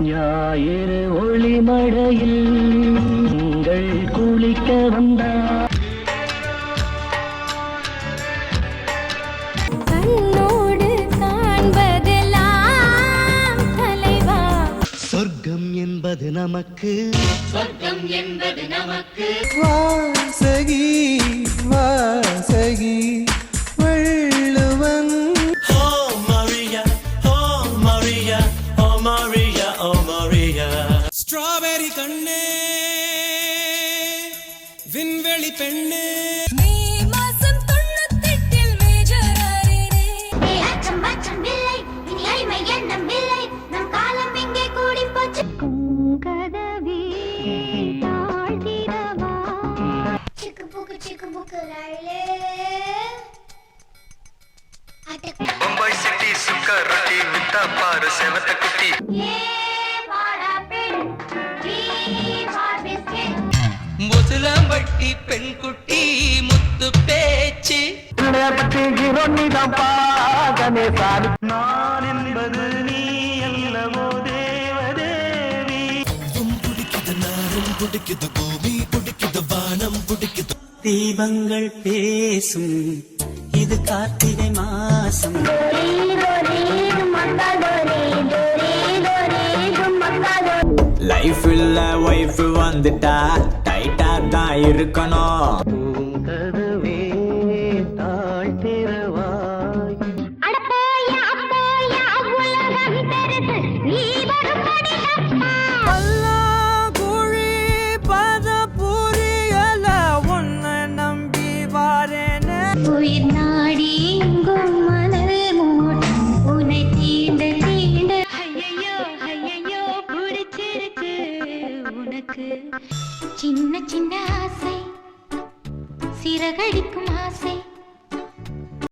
ஞாயிறு ஒளிமழையில் நீங்கள் குளிக்க வந்தார். கண்ணோடு காண்பதெல்லாம் தலைவா. சொர்க்கம் என்பது நமக்கு, சொர்க்கம் என்பது நமக்கு. வாசகி வாசகி வள்ளுவன். ஓ மரியா ஓ மரியா ஓ மரியா ஓ மரியா. ஸ்ட்ராபெரி கண்ணே விண்வெளி பெண்ணே. மே மாசம் 98 மேஜர் ஆறினே. அச்சம் அச்சம் இல்லை, இனி அடிமை எண்ணம் இல்லை, நம் காலம் இங்கே கூடி போச்சு. கதவே தாழ்த்திடவா. சிக்கு புக்கு லாயிலே. மும்பை சிட்டி சுக்கர் ரொட்டி வித்தா பாரு செவத்த குட்டி. ஏ வாடா பெண், நீ வார் பிஸ்கெட். முசலம்பட்டி பெண் குட்டி முத்து பேச்சு. பற்றி ஹீரோனிதான் பாகனேசாமி. நான் என்பது நீ அல்லவோ தேவதேவி. பிடிக்குது நாரும் பிடிக்குது பூமி பிடிக்குது வானம் பிடிக்குது. தீபங்கள் பேசும் இது கார்த்திகை மாசம். லைஃப்ல வைஃப் வந்துட்டா டைட்டா தான் இருக்கணும். பூங்கதவே தாழ்த்திரவாய். குழி பத புரியல உன்னை நம்பி வாரேன்னு. உயிர் நாடி எங்கும் மணல் மூட்டம் உன்னை தீண்ட தீண்ட. ஐயையோ ஐயையோ பிடிச்சிருக்கு உனக்கு. சின்ன சின்ன ஆசை சிறகடிக்கும் ஆசை.